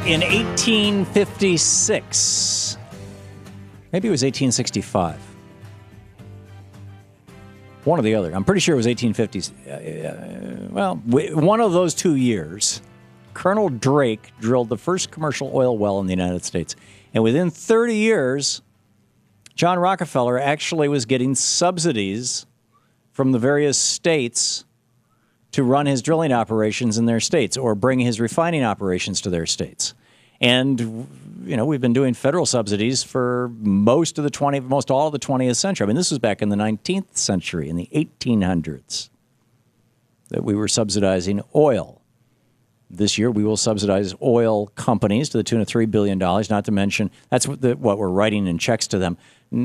In 1856, maybe it was 1865. One or the other. I'm pretty sure it was 1850s. One of those 2 years, Colonel Drake drilled the first commercial oil well in the United States. And within 30 years, John Rockefeller actually was getting subsidies from the various states to run his drilling operations in their states or bring his refining operations to their states. And, we've been doing federal subsidies for most all of the 20th century. I mean, this was back in the 19th century, in the 1800s, that we were subsidizing oil. This year, we will subsidize oil companies to the tune of $3 billion, not to mention, that's what we're writing in checks to them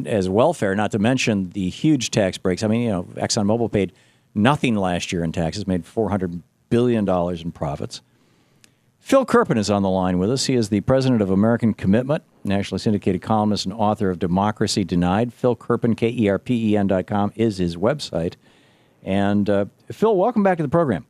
as welfare, not to mention the huge tax breaks. I mean, ExxonMobil paid nothing last year in taxes, made $400 billion in profits. Phil Kerpen is on the line with us. He is the president of American Commitment, nationally syndicated columnist and author of Democracy Denied. Phil Kerpen, KERPEN.com, is his website. And Phil, welcome back to the program.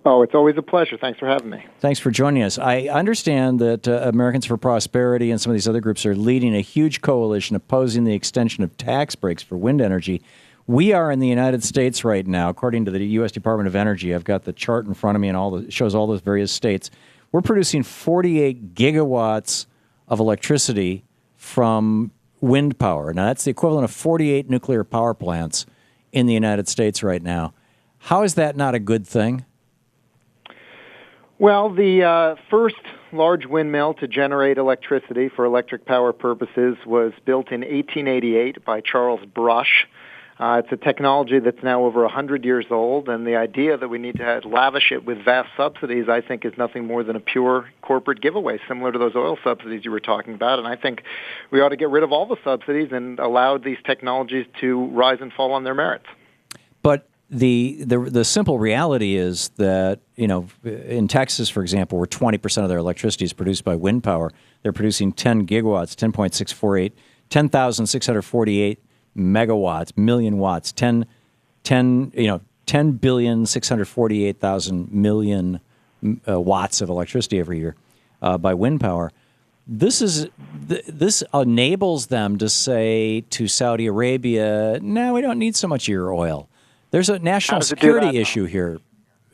Oh, it's always a pleasure. Thanks for having me. Thanks for joining us. I understand that Americans for Prosperity and some of these other groups are leading a huge coalition opposing the extension of tax breaks for wind energy. We are in the United States right now, according to the U.S. Department of Energy. I've got the chart in front of me and it shows all those various states. We're producing 48 gigawatts of electricity from wind power. Now, that's the equivalent of 48 nuclear power plants in the United States right now. How is that not a good thing? Well, the first large windmill to generate electricity for electric power purposes was built in 1888 by Charles Brush. It's a technology that's now over 100 years old, and the idea that we need to lavish it with vast subsidies, I think, is nothing more than a pure corporate giveaway, similar to those oil subsidies you were talking about. And I think we ought to get rid of all the subsidies and allow these technologies to rise and fall on their merits. But the simple reality is that, in Texas, for example, where 20% of their electricity is produced by wind power, they're producing 10 gigawatts, 10,648 megawatts, million watts, 10,648,000 million watts of electricity every year by wind power. This enables them to say to Saudi Arabia, no, we don't need so much of your oil. There's a national security issue here,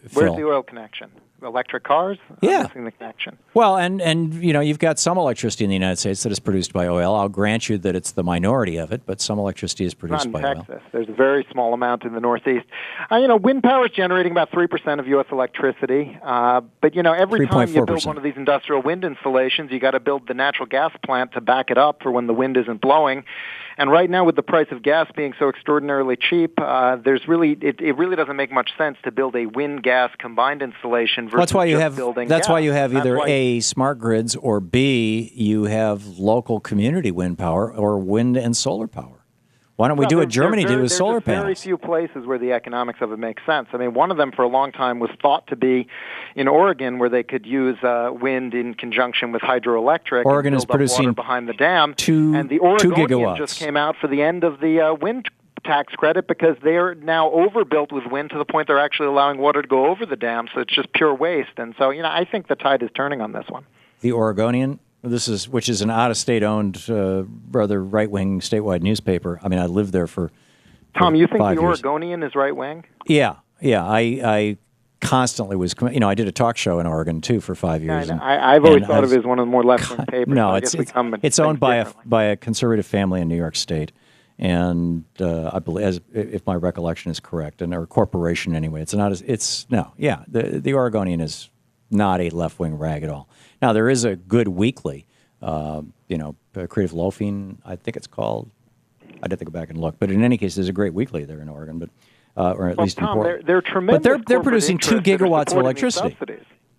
Phil. Where's the oil connection? Electric cars? Yeah. I'm missing the connection. Well, and you've got some electricity in the United States that is produced by oil. I'll grant you that it's the minority of it, but some electricity is produced by oil. Not in Texas. There's a very small amount in the Northeast. Wind power is generating about 3% of U.S. electricity. But, every time you build one of these industrial wind installations, you got to build the natural gas plant to back it up for when the wind isn't blowing. And right now, with the price of gas being so extraordinarily cheap, it really doesn't make much sense to build a wind-gas combined installation versus building gas. That's why you have either A, smart grids, or B, you have local community wind power or wind and solar power. Why don't we do what Germany did with solar panels? There's very few places where the economics of it makes sense. I mean, one of them for a long time was thought to be in Oregon, where they could use wind in conjunction with hydroelectric. Oregon is producing water behind the dam. And the Oregonian just came out for the end of the wind tax credit because they're now overbuilt with wind to the point they're actually allowing water to go over the dam, so it's just pure waste. And so, I think the tide is turning on this one. The Oregonian? Which is an out-of-state owned, rather right-wing statewide newspaper. I mean, I lived there for Tom, you think the 5 years. Oregonian is right-wing? Yeah. I constantly was, I did a talk show in Oregon, too, for 5 years. Yeah, I've always thought of it as one of the more left-wing papers. No, it's owned by a conservative family in New York State. And I believe, if my recollection is correct, or a corporation anyway, the Oregonian is not a left-wing rag at all. Now, there is a good weekly, Creative Loafing, I think it's called. I'd have to go back and look. But in any case, there's a great weekly there in Oregon, or at least in Portland. They're tremendous. But they're producing 2 gigawatts of electricity.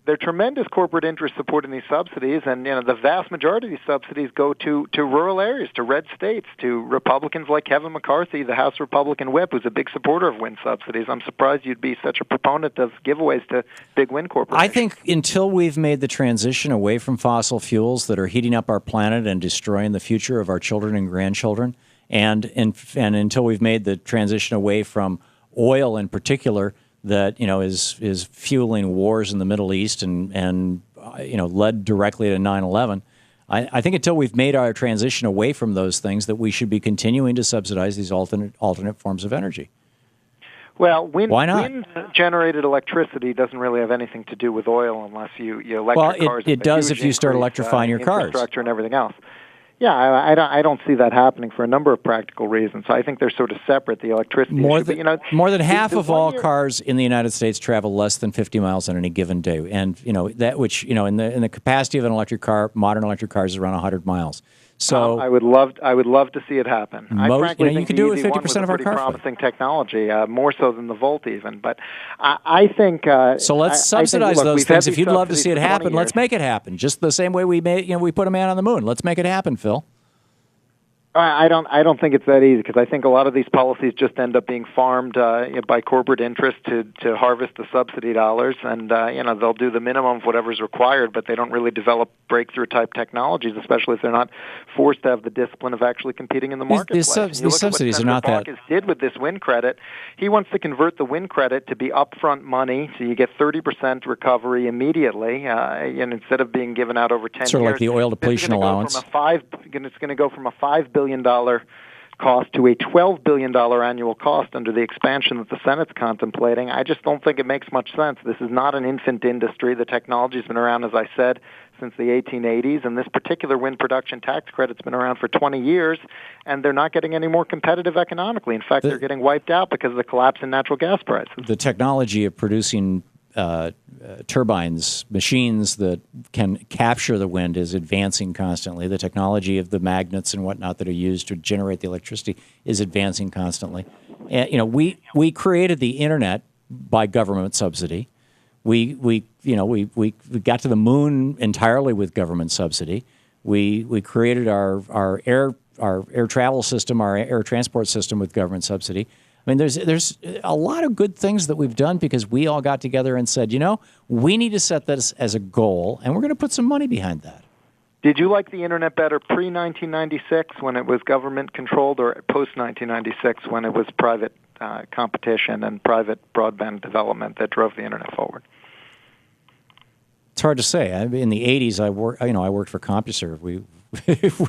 There are tremendous corporate interests supporting these subsidies, and the vast majority of these subsidies go to rural areas, to red states, to Republicans like Kevin McCarthy, the House Republican whip, who's a big supporter of wind subsidies. I'm surprised you'd be such a proponent of giveaways to big wind corporations. I think until we've made the transition away from fossil fuels that are heating up our planet and destroying the future of our children and grandchildren, and until we've made the transition away from oil in particular, that is fueling wars in the Middle East and led directly to 9/11. I think until we've made our transition away from those things, that we should be continuing to subsidize these alternate forms of energy. Well, Why not? wind-generated electricity doesn't really have anything to do with oil unless you electric Well, cars. it does if you start electrifying your cars. Infrastructure and everything else. Yeah, I don't see that happening for a number of practical reasons. So I think they're sort of separate, the electricity issue. But, more than half of all cars in the United States travel less than 50 miles on any given day, and that which in the capacity of an electric car, modern electric cars is around 100 miles. So I would love to see it happen. I frankly think you could do it with 50% of our pretty car promising technology, more so than the Volt even. But I think so. Let's subsidize those things. If you'd love to see it happen, let's make it happen. Just the same way we put a man on the moon. Let's make it happen, Phil. I don't think it's that easy, because I think a lot of these policies just end up being farmed by corporate interests to harvest the subsidy dollars, and they'll do the minimum of whatever's required, but they don't really develop breakthrough type technologies, especially if they're not forced to have the discipline of actually competing in the marketplace. These subsidies are not that. Did with this wind credit, he wants to convert the wind credit to be upfront money, so you get 30% recovery immediately, and instead of being given out over 10 years. Sort of like the oil depletion allowance. It's going to go from a $5 billion cost to a $12 billion annual cost under the expansion that the Senate's contemplating. I just don't think it makes much sense. This is not an infant industry. The technology's been around, as I said, since the 1880s, and this particular wind production tax credit's been around for 20 years, and they're not getting any more competitive economically. In fact, they're getting wiped out because of the collapse in natural gas prices. The technology of producing turbines, machines that can capture the wind, is advancing constantly. The technology of the magnets and whatnot that are used to generate the electricity is advancing constantly. And we created the internet by government subsidy. We got to the moon entirely with government subsidy. We created our air travel system, our air transport system with government subsidy. I mean, there's a lot of good things that we've done because we all got together and said, we need to set this as a goal, and we're going to put some money behind that. Did you like the internet better pre-1996 when it was government-controlled, or post-1996 when it was private competition and private broadband development that drove the internet forward? It's hard to say. In the 80s, I worked for CompuServe.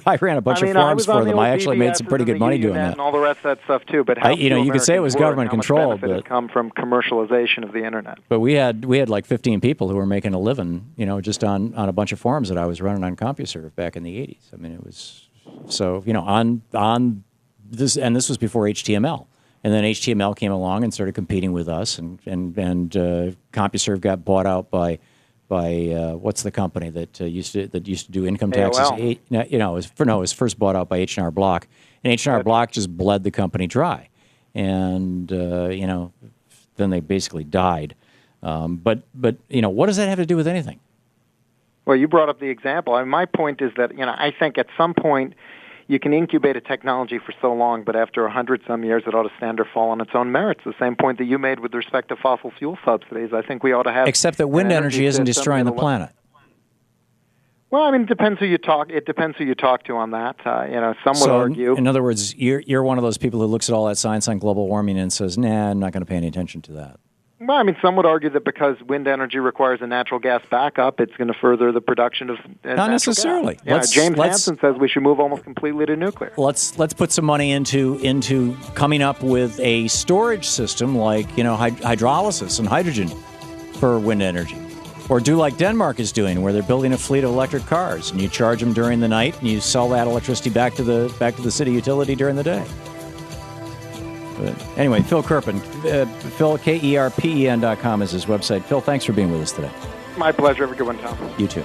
I ran a bunch of forums for them. I actually made some pretty good money doing that. And all the rest of that stuff too. But you could say it was government controlled, but it come from commercialization of the internet. But we had like 15 people who were making a living, just on a bunch of forums that I was running on CompuServe back in the 80s. I mean, it was so on this, and this was before HTML. And then HTML came along and started competing with us, and CompuServe got bought out by what's the company that used to do income taxes? It was first bought out by H&R Block, and H&R Block just bled the company dry, and then they basically died. But what does that have to do with anything? Well, you brought up the example. My point is that I think at some point you can incubate a technology for so long, but after 100-some years, it ought to stand or fall on its own merits. The same point that you made with respect to fossil fuel subsidies. I think we ought to have. Except that wind energy isn't destroying the planet. Well, I mean, it depends who you talk. It depends who you talk to on that. Some would argue. In other words, you're one of those people who looks at all that science on global warming and says, "Nah, I'm not going to pay any attention to that." Well, I mean, some would argue that because wind energy requires a natural gas backup, it's going to further the production of not necessarily. James Hansen says we should move almost completely to nuclear. Let's put some money into coming up with a storage system like hydrolysis and hydrogen for wind energy, or do like Denmark is doing, where they're building a fleet of electric cars, and you charge them during the night, and you sell that electricity back to the city utility during the day. But anyway, Phil Kerpen, Phil, KERPEN.com is his website. Phil, thanks for being with us today. My pleasure. Have a good one, Tom. You too.